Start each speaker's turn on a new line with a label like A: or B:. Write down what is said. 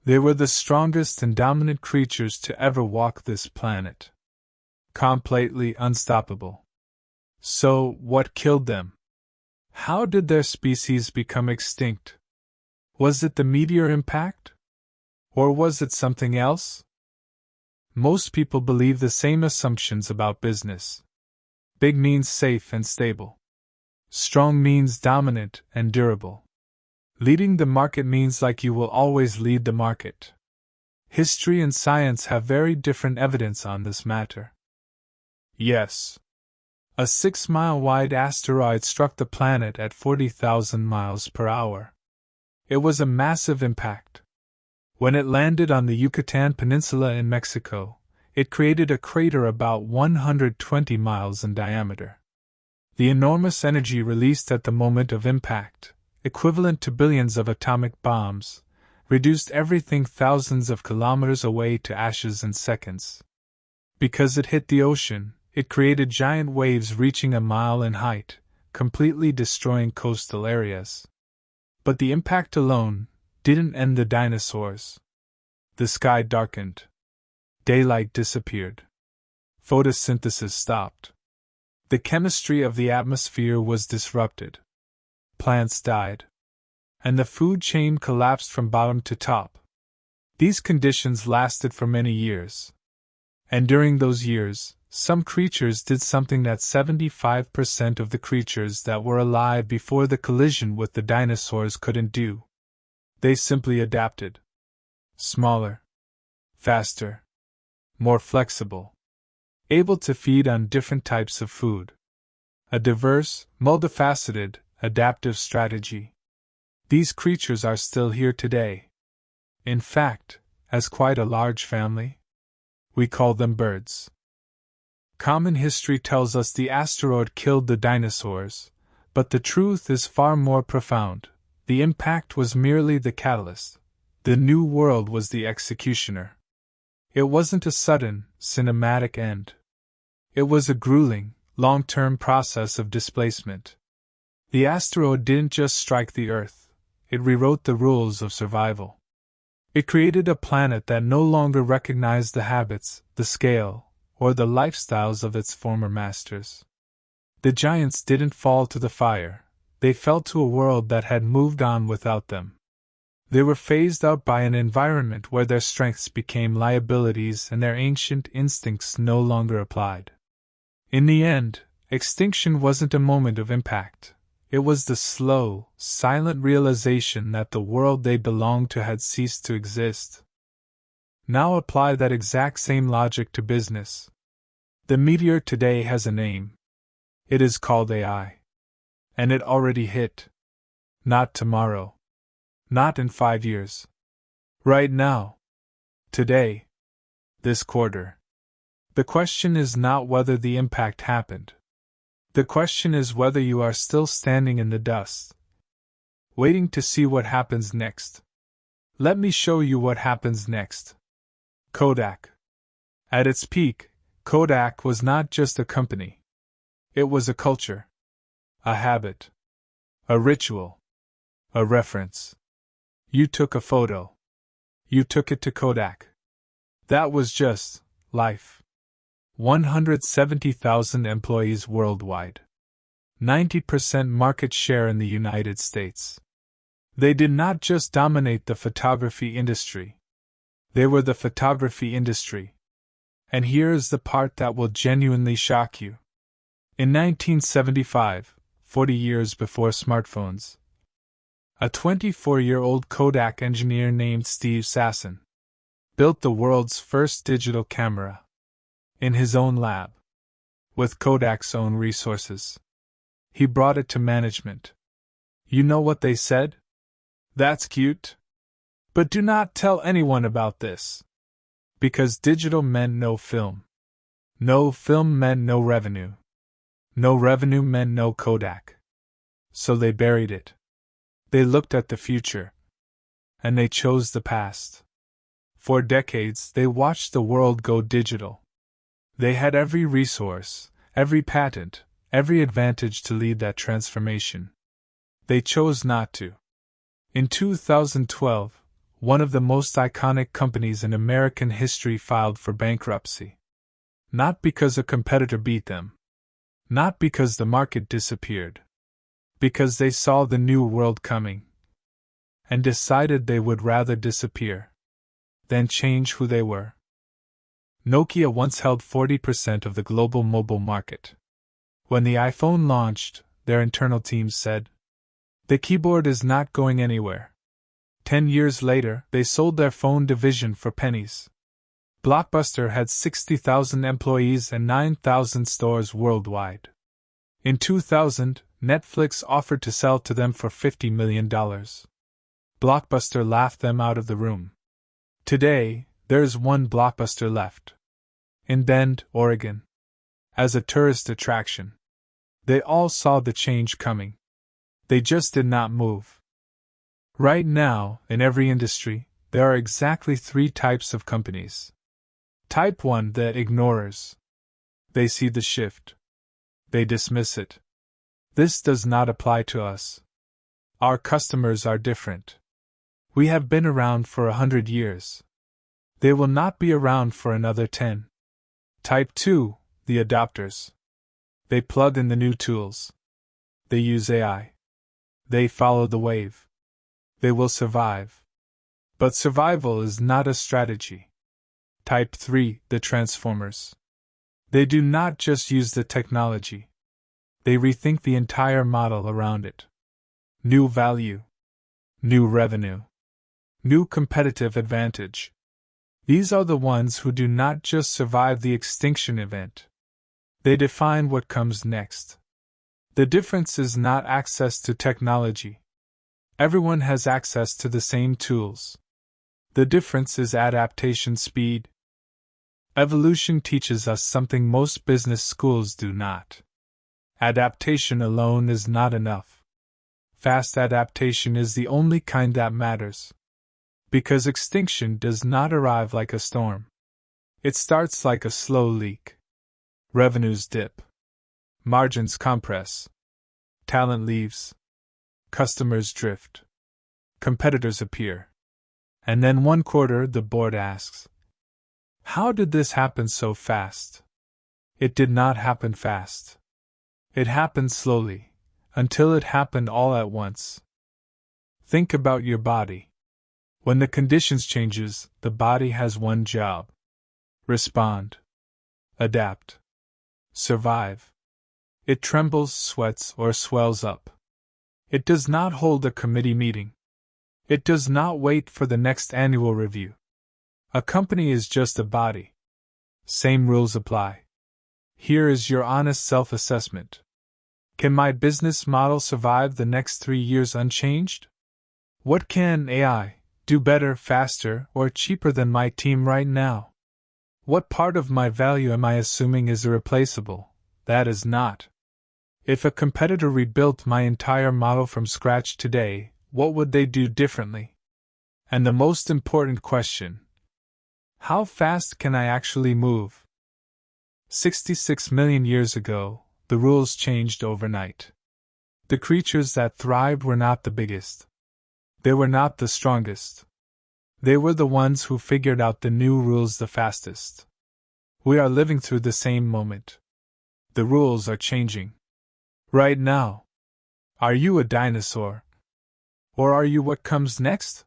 A: They were the strongest and dominant creatures to ever walk this planet. Completely unstoppable. So, what killed them? How did their species become extinct? Was it the meteor impact? Or was it something else? Most people believe the same assumptions about business. Big means safe and stable. Strong means dominant and durable. Leading the market means like you will always lead the market. History and science have very different evidence on this matter. Yes. A 6-mile-wide asteroid struck the planet at 40,000 miles per hour. It was a massive impact. When it landed on the Yucatan Peninsula in Mexico, it created a crater about 120 miles in diameter. The enormous energy released at the moment of impact, equivalent to billions of atomic bombs, reduced everything thousands of kilometers away to ashes in seconds. Because it hit the ocean, it created giant waves reaching a mile in height, completely destroying coastal areas. But the impact alone didn't end the dinosaurs. The sky darkened. Daylight disappeared. Photosynthesis stopped. The chemistry of the atmosphere was disrupted. Plants died. And the food chain collapsed from bottom to top. These conditions lasted for many years. And during those years, some creatures did something that 75% of the creatures that were alive before the collision with the dinosaurs couldn't do. They simply adapted. Smaller. Faster. More flexible. Able to feed on different types of food. A diverse, multifaceted, adaptive strategy. These creatures are still here today. In fact, as quite a large family. We call them birds. Common history tells us the asteroid killed the dinosaurs, but the truth is far more profound. The impact was merely the catalyst. The new world was the executioner. It wasn't a sudden, cinematic end. It was a grueling, long-term process of displacement. The asteroid didn't just strike the Earth, it rewrote the rules of survival. It created a planet that no longer recognized the habits, the scale, or the lifestyles of its former masters. The giants didn't fall to the fire, they fell to a world that had moved on without them. They were phased out by an environment where their strengths became liabilities and their ancient instincts no longer applied. In the end, extinction wasn't a moment of impact. It was the slow, silent realization that the world they belonged to had ceased to exist. Now apply that exact same logic to business. The meteor today has a name. It is called AI. And it already hit. Not tomorrow. Not in 5 years. Right now. Today. This quarter. The question is not whether the impact happened. The question is whether you are still standing in the dust, waiting to see what happens next. Let me show you what happens next. Kodak. At its peak, Kodak was not just a company. It was a culture. A habit. A ritual. A reference. You took a photo. You took it to Kodak. That was just life. 170,000 employees worldwide. 90% market share in the United States. They did not just dominate the photography industry. They were the photography industry. And here is the part that will genuinely shock you. In 1975, 40 years before smartphones, a 24-year-old Kodak engineer named Steve Sasson built the world's first digital camera. In his own lab. With Kodak's own resources. He brought it to management. You know what they said? That's cute. But do not tell anyone about this. Because digital meant no film. No film meant no revenue. No revenue meant no Kodak. So they buried it. They looked at the future. And they chose the past. For decades they watched the world go digital. They had every resource, every patent, every advantage to lead that transformation. They chose not to. In 2012, one of the most iconic companies in American history, filed for bankruptcy. Not because a competitor beat them. Not because the market disappeared. Because they saw the new world coming. And decided they would rather disappear than change who they were. Nokia once held 40% of the global mobile market. When the iPhone launched, their internal teams said, "The keyboard is not going anywhere." 10 years later, they sold their phone division for pennies. Blockbuster had 60,000 employees and 9,000 stores worldwide. In 2000, Netflix offered to sell to them for $50 million. Blockbuster laughed them out of the room. Today, there is one Blockbuster left. In Bend, Oregon. As a tourist attraction. They all saw the change coming. They just did not move. Right now, in every industry, there are exactly 3 types of companies. Type 1, the ignorers. They see the shift. They dismiss it. This does not apply to us. Our customers are different. We have been around for 100 years. They will not be around for another 10. Type 2, the adopters. They plug in the new tools. They use AI. They follow the wave. They will survive. But survival is not a strategy. Type 3, the transformers. They do not just use the technology. They rethink the entire model around it. New value. New revenue. New competitive advantage. These are the ones who do not just survive the extinction event. They define what comes next. The difference is not access to technology. Everyone has access to the same tools. The difference is adaptation speed. Evolution teaches us something most business schools do not. Adaptation alone is not enough. Fast adaptation is the only kind that matters. Because extinction does not arrive like a storm. It starts like a slow leak. Revenues dip. Margins compress. Talent leaves. Customers drift. Competitors appear. And then one quarter the board asks, "How did this happen so fast?" It did not happen fast. It happened slowly, until it happened all at once. Think about your body. When the conditions changes, the body has one job. Respond. Adapt. Survive. It trembles, sweats, or swells up. It does not hold a committee meeting. It does not wait for the next annual review. A company is just a body. Same rules apply. Here is your honest self-assessment. Can my business model survive the next 3 years unchanged? What can AI do better, faster, or cheaper than my team right now? What part of my value am I assuming is irreplaceable, that is not? If a competitor rebuilt my entire model from scratch today, what would they do differently? And the most important question: how fast can I actually move? 66 million years ago, the rules changed overnight. The creatures that thrived were not the biggest. They were not the strongest. They were the ones who figured out the new rules the fastest. We are living through the same moment. The rules are changing. Right now. Are you a dinosaur? Or are you what comes next?